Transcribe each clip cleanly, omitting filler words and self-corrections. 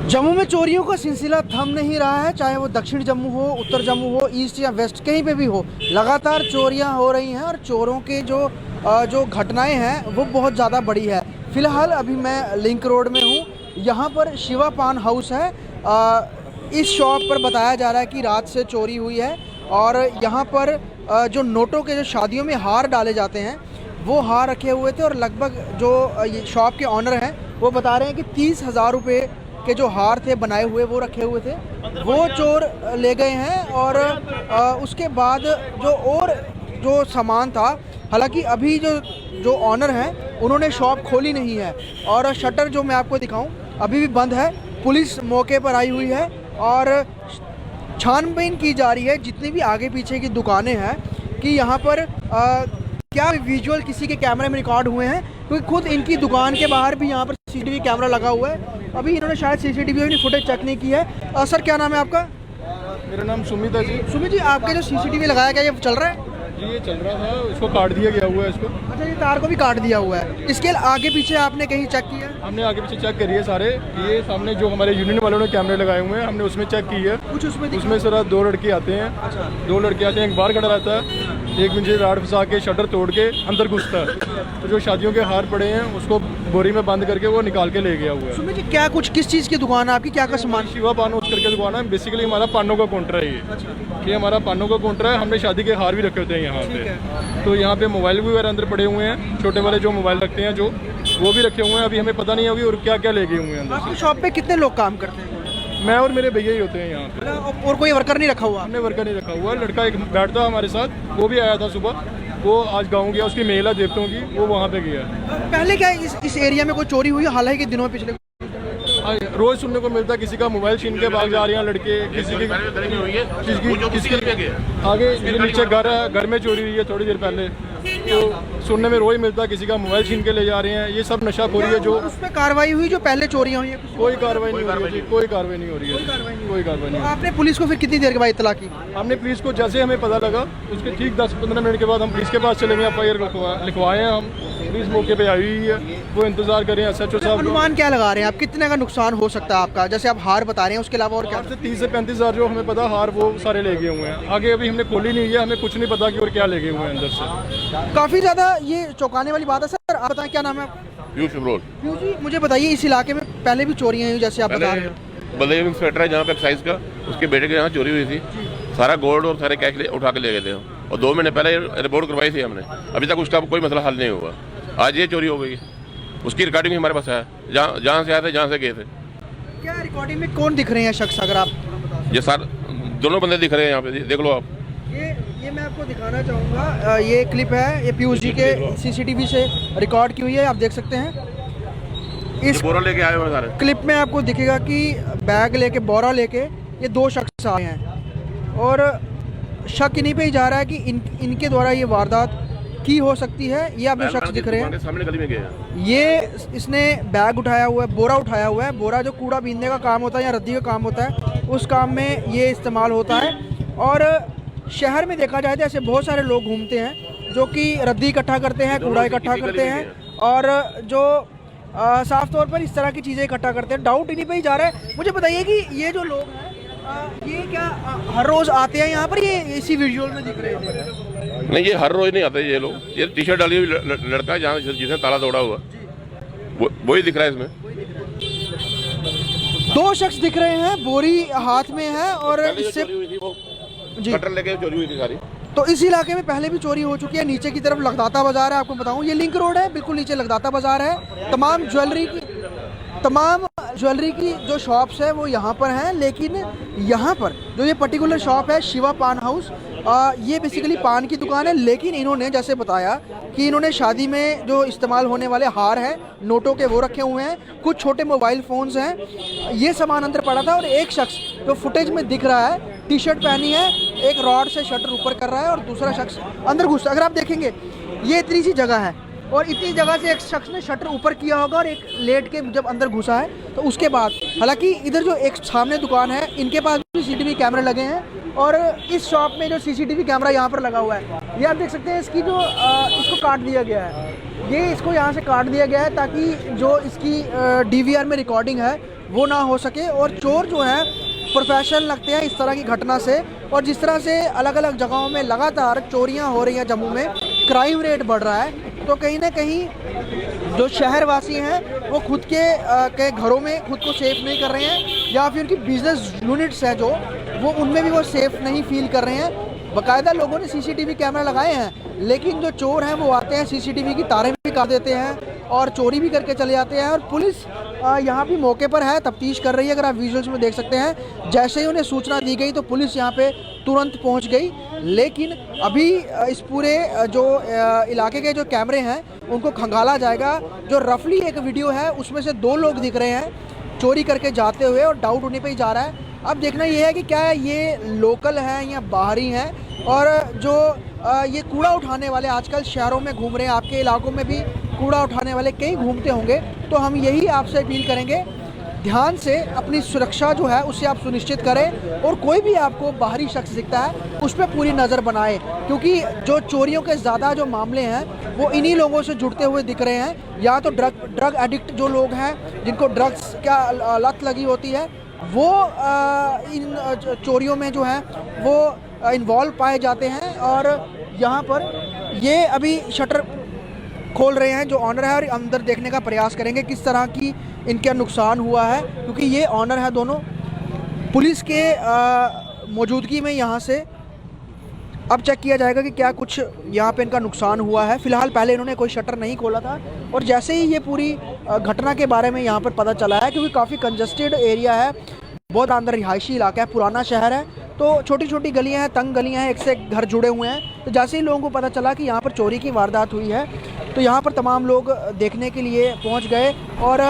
जम्मू में चोरियों का सिलसिला थम नहीं रहा है, चाहे वो दक्षिण जम्मू हो, उत्तर जम्मू हो, ईस्ट या वेस्ट, कहीं पे भी हो, लगातार चोरियां हो रही हैं और चोरों के जो घटनाएं हैं वो बहुत ज़्यादा बड़ी है। फ़िलहाल अभी मैं लिंक रोड में हूँ, यहाँ पर शिवा पान हाउस है। इस शॉप पर बताया जा रहा है कि रात से चोरी हुई है और यहाँ पर जो नोटों के जो शादियों में हार डाले जाते हैं वो हार रखे हुए थे और लगभग जो ये शॉप के ऑनर हैं वो बता रहे हैं कि 30,000 रुपये के जो हार थे बनाए हुए वो रखे हुए थे, वो चोर ले गए हैं। और उसके बाद जो सामान था, हालांकि अभी जो ऑनर हैं उन्होंने शॉप खोली नहीं है और शटर जो मैं आपको दिखाऊं अभी भी बंद है। पुलिस मौके पर आई हुई है और छानबीन की जा रही है जितनी भी आगे पीछे की दुकानें हैं कि यहाँ पर क्या विजुअल किसी के कैमरे में रिकॉर्ड हुए हैं, क्योंकि खुद इनकी दुकान के बाहर भी यहाँ पर सीसीटीवी कैमरा लगा हुआ है। अभी इन्होंने शायद सीसीटीवी फुटेज चेक नहीं की है। सर क्या नाम है आपका? मेरा नाम सुमित है जी। सुमित जी, आपके जो सीसीटीवी लगाया गया ये चल रहा है? जी ये चल रहा था, इसको काट दिया गया हुआ है इसको। अच्छा, ये तार को भी काट दिया हुआ है। इसके आगे पीछे आपने कहीं चेक किया? हमने आगे पीछे चेक करी है सारे। ये सामने जो हमारे यूनियन वालों ने कैमरे लगाए हुए हैं हमने उसमें चेक की है। कुछ उसमें सर 2 लड़के आते हैं। अच्छा। 2 लड़के आते हैं, एक बाहर खड़ा रहता है, एक मुझे राड फंसा के शटर तोड़ के अंदर घुसता है। तो जो शादियों के हार पड़े हैं उसको बोरी में बंद करके वो निकाल के ले गया हुआ है। सुमित जी, क्या कुछ किस चीज़ की दुकान है आपकी, क्या का सामान? शिवा पान हाउस करके दुकान है। बेसिकली हमारा पानों का काउंटर है ये हमारा पानों का काउंटर है। हमने शादी के हार भी रखे होते हैं यहाँ पे। तो यहाँ पे मोबाइल वगैरह अंदर पड़े हुए हैं, छोटे वाले जो मोबाइल रखते हैं जो वो भी रखे हुए हैं। अभी हमें पता नहीं अभी और क्या क्या ले गए हुए हैं अंदर। आपकी शॉप पे कितने लोग काम करते हैं? मैं और मेरे भैया ही होते हैं यहाँ पे। और कोई वर्कर नहीं रखा हुआ? हमने वर्कर नहीं रखा हुआ। लड़का एक बैठता हमारे साथ, वो भी आया था सुबह। वो आज गाँव गया, उसकी मेल है देवतों की, वो वहाँ पे गया। पहले क्या इस एरिया में कोई चोरी हुई है हालांकि दिनों में पिछले? रोज सुनने को मिलता है किसी का मोबाइल छीन के भाग जा रहे हैं लड़के, किसी की आगे नीचे घर है, घर में चोरी हुई है थोड़ी देर पहले। तो सुनने में रोज मिलता है किसी का मोबाइल छीन के ले जा रहे हैं। ये सब नशाखोरी है। जो उस पर कार्रवाई हुई जो पहले चोरियां हुई है? कोई कार्रवाई नहीं हो रही है, कोई कार्रवाई नहीं हो रही है, कोई कार्रवाई नहीं। आपने पुलिस को फिर कितनी देर के बाद इत्तला की? हमने पुलिस को जैसे हमें पता लगा उसके ठीक 10-15 मिनट के बाद हम पुलिस के पास चले गए। FIR लिखवाए हैं हम। पुलिस मौके पे आई हुई है, वो इंतजार कर रहे हैं SHO साहब। अनुमान क्या लगा रहे हैं आप, कितने का नुकसान हो सकता है आपका? जैसे आप हार बता रहे हैं, उसके अलावा और क्या? 30 से 35 हज़ार जो हमें पता हार वो सारे ले गए हुए हैं। आगे अभी हमने खोली नहीं है, हमें कुछ नहीं पता कि और क्या ले गए हुए हैं अंदर से। काफ़ी ज़्यादा ये चौंकाने वाली बात है। सर आप बताएं क्या नाम है आपका? पीयूष अब्रोल। पीयूष जी, मुझे बताइए इस इलाके में पहले भी चोरियां हुई जैसे आप बता रहे हैं? बल्ले इंस्पेक्टर है जहाँ पे एक्साइज का, उसके बेटे के यहाँ चोरी हुई थी। सारा गोल्ड और सारे कैश उठा के ले गए थे और 2 महीने पहले रिपोर्ट करवाई थी हमने। अभी तक उसका कोई मसला हल नहीं हुआ। आज ये चोरी हो गई, उसकी रिकॉर्डिंग हमारे पास है, जहाँ से आए थे, जहाँ से गए थे। क्या रिकॉर्डिंग में कौन दिख रहे हैं शख्स? अगर आप ये सर दोनों बंदे दिख रहे हैं यहाँ पे, देख लो आप। ये मैं आपको दिखाना चाहूँगा। ये क्लिप है, ये पीयूष जी के CCTV से रिकॉर्ड की हुई है, आप देख सकते हैं। इस बोरा लेके आए हुए सारे क्लिप में आपको दिखेगा कि बैग लेके, बोरा लेके ये 2 शख्स आए हैं और शक इन्हीं पे ही जा रहा है कि इनके द्वारा ये वारदात की हो सकती है। ये आप जो शख्स दिख रहे हैं सामने गली में गए, ये इसने बैग उठाया हुआ है, बोरा उठाया हुआ है। बोरा जो कूड़ा बीनने का काम होता है या रद्दी का काम होता है, उस काम में ये इस्तेमाल होता है। और शहर में देखा जाए तो ऐसे बहुत सारे लोग घूमते हैं जो कि रद्दी इकट्ठा करते हैं, कूड़ा इकट्ठा करते हैं और जो साफ तौर पर इस तरह की चीज़ें इकट्ठा करते हैं। डाउट इन्हीं पे ही जा रहा है। मुझे बताइए कि ये जो लोग हैं ये क्या हर रोज़ आते हैं यहाँ पर? ये इसी विजुअल में दिख रहे हैं? नहीं, ये हर रोज नहीं आते ये लोग। ये टी-शर्ट डाली हुई लड़का है जहाँ जिसने ताला तोड़ा हुआ, वही दिख रहा है इसमें। 2 शख्स दिख रहे हैं, बोरी हाथ में है और इससे कटर लेके चोरी हुई थी सारी। तो इस इलाके में पहले भी चोरी हो चुकी है। नीचे की तरफ लगदाता बाजार है, आपको बताऊं ये लिंक रोड है, बिल्कुल नीचे लगदाता बाजार है। तमाम ज्वेलरी की जो शॉप्स है वो यहाँ पर हैं, लेकिन यहाँ पर जो ये पर्टिकुलर शॉप है शिवा पान हाउस, ये बेसिकली पान की दुकान है। लेकिन इन्होंने जैसे बताया कि इन्होंने शादी में जो इस्तेमाल होने वाले हार हैं नोटों के वो रखे हुए हैं, कुछ छोटे मोबाइल फ़ोन्स हैं, ये सामान अंदर पड़ा था। और एक शख्स जो फुटेज में दिख रहा है, टी-शर्ट पहनी है, एक रॉड से शटर ऊपर कर रहा है और दूसरा शख्स अंदर घुसा। अगर आप देखेंगे ये इतनी सी जगह है और इतनी जगह से एक शख्स ने शटर ऊपर किया होगा और एक लेट के जब अंदर घुसा है तो उसके बाद, हालांकि इधर जो एक सामने दुकान है इनके पास भी CCTV कैमरे लगे हैं और इस शॉप में जो CCTV कैमरा यहाँ पर लगा हुआ है, ये आप देख सकते हैं। इसकी जो इसको काट दिया गया है, ये इसको यहाँ से काट दिया गया है ताकि जो इसकी DVR में रिकॉर्डिंग है वो ना हो सके। और चोर जो है प्रोफेशनल लगते हैं इस तरह की घटना से। और जिस तरह से अलग अलग जगहों में लगातार चोरियां हो रही हैं, जम्मू में क्राइम रेट बढ़ रहा है, तो कहीं ना कहीं जो शहरवासी हैं वो खुद के घरों में खुद को सेफ़ नहीं कर रहे हैं, या फिर उनकी बिजनेस यूनिट्स है जो वो उनमें भी वो सेफ़ नहीं फील कर रहे हैं। बाकायदा लोगों ने CCTV कैमरा लगाए हैं, लेकिन जो चोर हैं वो आते हैं CCTV की तारें भी काट देते हैं और चोरी भी करके चले जाते हैं। और पुलिस यहाँ भी मौके पर है, तफ्तीश कर रही है। अगर आप विजुअल्स में देख सकते हैं, जैसे ही उन्हें सूचना दी गई तो पुलिस यहाँ पे तुरंत पहुँच गई। लेकिन अभी इस पूरे जो इलाके के जो कैमरे हैं उनको खंगाला जाएगा। जो रफली एक वीडियो है उसमें से 2 लोग दिख रहे हैं चोरी करके जाते हुए, और डाउट उन्हीं पे ही जा रहा है। अब देखना ये है कि क्या ये लोकल हैं या बाहरी हैं। और जो ये कूड़ा उठाने वाले आजकल शहरों में घूम रहे हैं, आपके इलाकों में भी कूड़ा उठाने वाले कई घूमते होंगे, तो हम यही आपसे अपील करेंगे, ध्यान से अपनी सुरक्षा जो है उसे आप सुनिश्चित करें। और कोई भी आपको बाहरी शख्स दिखता है उस पर पूरी नज़र बनाए, क्योंकि जो चोरियों के ज़्यादा जो मामले हैं वो इन्हीं लोगों से जुड़ते हुए दिख रहे हैं। या तो ड्रग एडिक्ट जो लोग हैं, जिनको ड्रग्स का लत लगी होती है, वो इन चोरियों में जो है वो इन्वॉल्व पाए जाते हैं। और यहाँ पर ये अभी शटर खोल रहे हैं जो ऑनर है, और अंदर देखने का प्रयास करेंगे किस तरह की इनका नुकसान हुआ है, क्योंकि ये ऑनर है दोनों। पुलिस के मौजूदगी में यहाँ से अब चेक किया जाएगा कि क्या कुछ यहाँ पे इनका नुकसान हुआ है। फ़िलहाल पहले इन्होंने कोई शटर नहीं खोला था, और जैसे ही ये पूरी घटना के बारे में यहाँ पर पता चला है, क्योंकि काफ़ी कंजस्टेड एरिया है, बहुत अंदर रिहायशी इलाका है, पुराना शहर है, तो छोटी छोटी गलियाँ हैं, तंग गलियाँ हैं, एक से एक घर जुड़े हुए हैं। तो जैसे ही लोगों को पता चला कि यहाँ पर चोरी की वारदात हुई है, तो यहाँ पर तमाम लोग देखने के लिए पहुँच गए। और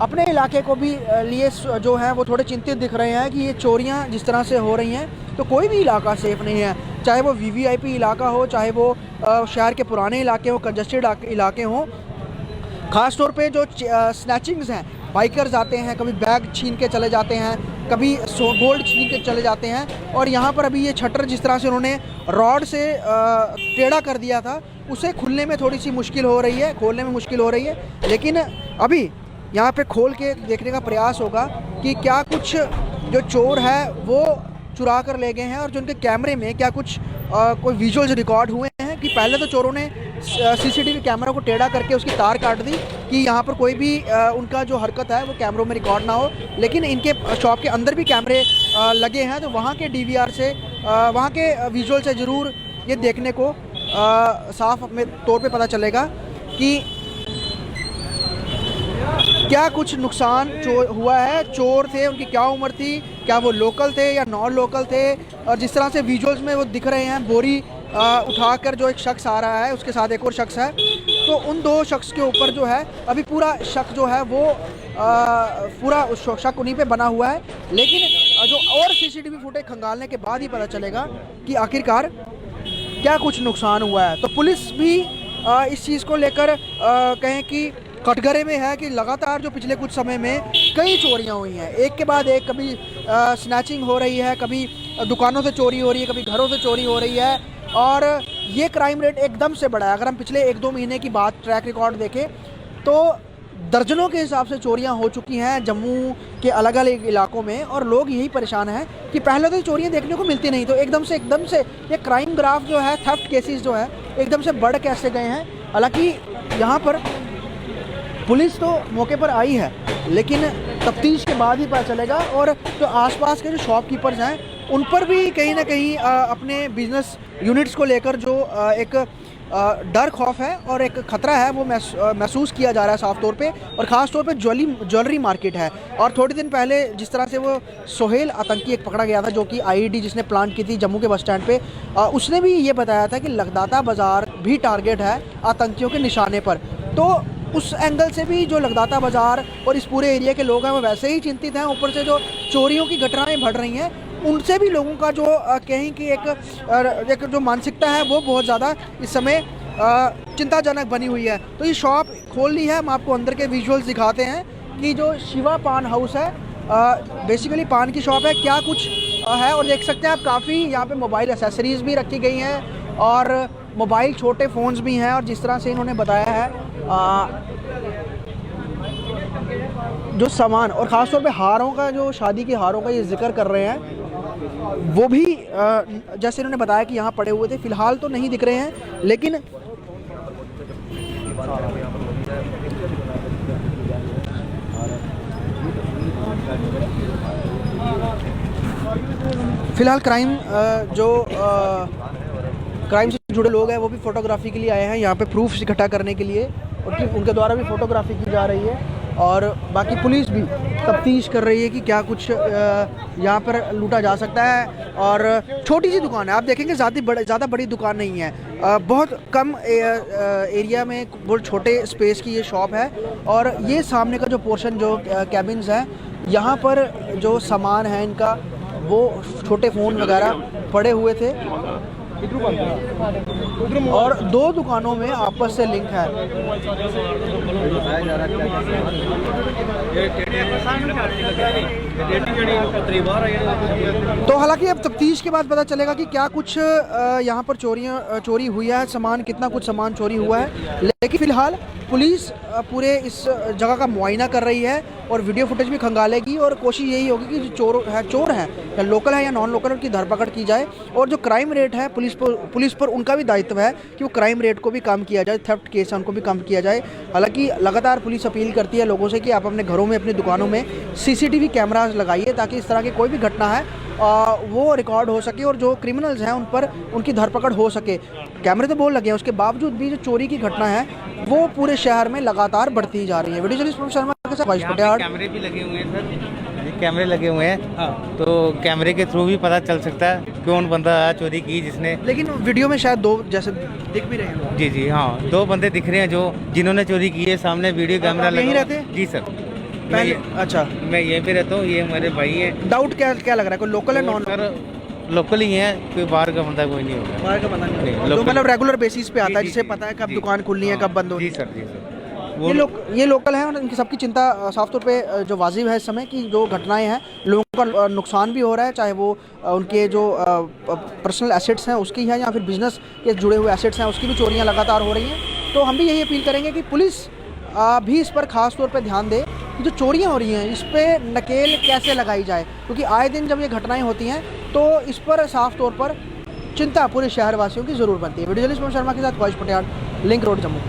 अपने इलाके को भी लिए जो है वो थोड़े चिंतित दिख रहे हैं कि ये चोरियां जिस तरह से हो रही हैं, तो कोई भी इलाका सेफ़ नहीं है, चाहे वो VVIP इलाका हो, चाहे वो शहर के पुराने इलाके हो, कंजस्टेड इलाके हों। ख़ास तौर पे जो स्नैचिंग्स हैं, बाइकर्स आते हैं, कभी बैग छीन के चले जाते हैं, कभी गोल्ड छीन के चले जाते हैं। और यहाँ पर अभी ये शटर जिस तरह से उन्होंने रॉड से टेढ़ा कर दिया था, उसे खुलने में थोड़ी सी मुश्किल हो रही है, खोलने में मुश्किल हो रही है। लेकिन अभी यहाँ पे खोल के देखने का प्रयास होगा कि क्या कुछ जो चोर है वो चुरा कर ले गए हैं, और जो उनके कैमरे में क्या कुछ कोई विजुअल्स रिकॉर्ड हुए हैं। कि पहले तो चोरों ने CCTV कैमरा को टेढ़ा करके उसकी तार काट दी कि यहाँ पर कोई भी उनका जो हरकत है वो कैमरों में रिकॉर्ड ना हो। लेकिन इनके शॉप के अंदर भी कैमरे लगे हैं, तो वहाँ के DVR से, वहाँ के विजुअल से ज़रूर ये देखने को साफ अपने तौर पे पता चलेगा कि क्या कुछ नुकसान हुआ है। चोर थे, उनकी क्या उम्र थी, क्या वो लोकल थे या नॉन लोकल थे। और जिस तरह से विजुअल्स में वो दिख रहे हैं, बोरी उठाकर जो एक शख्स आ रहा है, उसके साथ एक और शख्स है, तो उन 2 शख्स के ऊपर जो है अभी पूरा शक जो है वो पूरा शक उन्हीं पे बना हुआ है। लेकिन जो और CCTV फुटेज खंगालने के बाद ही पता चलेगा कि आखिरकार क्या कुछ नुकसान हुआ है। तो पुलिस भी इस चीज़ को लेकर कहें कि कटघरे में है कि लगातार जो पिछले कुछ समय में कई चोरियां हुई हैं, एक के बाद एक, कभी स्नैचिंग हो रही है, कभी दुकानों से चोरी हो रही है, कभी घरों से चोरी हो रही है। और ये क्राइम रेट एकदम से बढ़ा है। अगर हम पिछले 1-2 महीने की बात ट्रैक रिकॉर्ड देखें तो दर्जनों के हिसाब से चोरियां हो चुकी हैं जम्मू के अलग अलग इलाकों में। और लोग यही परेशान हैं कि पहले तो चोरियां देखने को मिलती नहीं, तो एकदम से ये क्राइम ग्राफ जो है, थेफ्ट केसेस जो है एकदम से बढ़ कैसे गए हैं। हालांकि यहाँ पर पुलिस तो मौके पर आई है, लेकिन तफ्तीश के बाद ही पता चलेगा। और जो आसपास के जो शॉपकीपर्स हैं उन पर भी कहीं ना कहीं अपने बिजनेस यूनिट्स को लेकर जो एक डर खौफ है और एक ख़तरा है वो महसूस किया जा रहा है साफ तौर पे। और ख़ास तौर पे ज्वेलरी मार्केट है। और थोड़े दिन पहले जिस तरह से वो सोहेल आतंकी एक पकड़ा गया था, जो कि IED जिसने प्लांट की थी जम्मू के बस स्टैंड पे, उसने भी ये बताया था कि लगदाता बाज़ार भी टारगेट है आतंकियों के निशाने पर। तो उस एंगल से भी जो लगदाता बाज़ार और इस पूरे एरिया के लोग हैं वो वैसे ही चिंतित हैं। ऊपर से जो चोरियों की घटनाएँ बढ़ रही हैं, उनसे भी लोगों का जो कहीं की एक जो मानसिकता है वो बहुत ज़्यादा इस समय चिंताजनक बनी हुई है। तो ये शॉप खोल ली है, हम आपको अंदर के विजुअल्स दिखाते हैं कि जो शिवा पान हाउस है, बेसिकली पान की शॉप है, क्या कुछ है। और देख सकते हैं आप काफ़ी यहाँ पे मोबाइल एसेसरीज़ भी रखी गई हैं, और मोबाइल, छोटे फ़ोन्स भी हैं। और जिस तरह से इन्होंने बताया है जो सामान और ख़ास तौर पे हारों का, जो शादी के हारों का ये जिक्र कर रहे हैं, वो भी जैसे इन्होंने बताया कि यहाँ पड़े हुए थे। फ़िलहाल तो नहीं दिख रहे हैं, लेकिन फ़िलहाल क्राइम से जुड़े लोग हैं वो भी फ़ोटोग्राफ़ी के लिए आए हैं यहाँ पे, प्रूफ इकट्ठा करने के लिए, और उनके द्वारा भी फ़ोटोग्राफ़ी की जा रही है। और बाकी पुलिस भी तफ्तीश कर रही है कि क्या कुछ यहाँ पर लूटा जा सकता है। और छोटी सी दुकान है, आप देखेंगे ज़्यादा बड़ी दुकान नहीं है, बहुत कम एरिया में बहुत छोटे स्पेस की ये शॉप है। और ये सामने का जो पोर्शन, जो कैबिन्स है, यहाँ पर जो सामान है इनका, वो छोटे फ़ोन वगैरह पड़े हुए थे। और दो दुकानों में आपस से लिंक है। तो हालांकि अब तफ्तीश के बाद पता चलेगा कि क्या कुछ यहाँ पर चोरी हुई है, सामान, कितना कुछ सामान चोरी हुआ है। लेकिन फ़िलहाल पुलिस पूरे इस जगह का मुआयना कर रही है और वीडियो फुटेज भी खंगालेगी, और कोशिश यही होगी कि जो चोर हैं या लोकल है या नॉन लोकल, उनकी धरपकड़ की जाए। और जो क्राइम रेट है, पुलिस पर उनका भी दायित्व है कि वो क्राइम रेट को भी कम किया जाए, थेफ्ट केस है उनको भी कम किया जाए। हालांकि लगातार पुलिस अपील करती है लोगों से कि आप अपने घरों में, अपनी दुकानों में CCTV कैमराज लगाइए, ताकि इस तरह की कोई भी घटना है वो रिकॉर्ड हो सके और जो क्रिमिनल्स हैं उन पर उनकी धरपकड़ हो सके। कैमरे तो बहुत लगे हैं, उसके बावजूद भी जो चोरी की घटना है वो पूरे शहर में लगातार बढ़ती जा रही है। वीडियो जर्नलिस्ट प्रभु शर्मा के साथ भाई पटियाला। कैमरे भी लगे हुए हैं सर, कैमरे लगे हुए हैं। तो कैमरे के थ्रू भी पता चल सकता है कौन बंदा है चोरी की जिसने। लेकिन वीडियो में शायद दो जैसे दिख भी रहे हैं। जी जी हाँ, 2 बंदे दिख रहे हैं जिन्होंने चोरी की है। सामने वीडियो कैमरा लगा। यहीं रहते हैं? जी सर, अच्छा, मैं यहीं पे रहता हूँ। ये हमारे भाई हैं। डाउट क्या लग रहा है, कोई लोकल है, नॉन सर लोकल ही है, कोई बाहर का बंदा कोई नहीं होगा। बाहर का पता नहीं, नहीं, जो लोकल। मतलब रेगुलर बेसिस पे आता है, जी, जिसे जी, पता है कब जी, दुकान खुलनी है, कब बंद होनी जी है। सर, जी सर। ये लोकल हैं और इनकी सबकी चिंता साफ तौर पे जो वाजिब है इस समय कि जो घटनाएं हैं, लोगों का नुकसान भी हो रहा है, चाहे वो उनके जो पर्सनल एसेट्स हैं उसकी है, या फिर बिजनेस के जुड़े हुए एसेट्स हैं उसकी भी चोरियां लगातार हो रही हैं। तो हम भी यही अपील करेंगे कि पुलिस भी इस पर ख़ास तौर पे ध्यान दे कि जो चोरियां हो रही हैं इस पर नकेल कैसे लगाई जाए, क्योंकि आए दिन जब ये घटनाएँ होती हैं तो इस पर साफ तौर पर चिंता पूरे शहरवासियों की ज़रूर बनती है। वीडियो जर्नलिस्ट प्रभु शर्मा के साथ भाई पटियाला, लिंक रोड, जम्मू।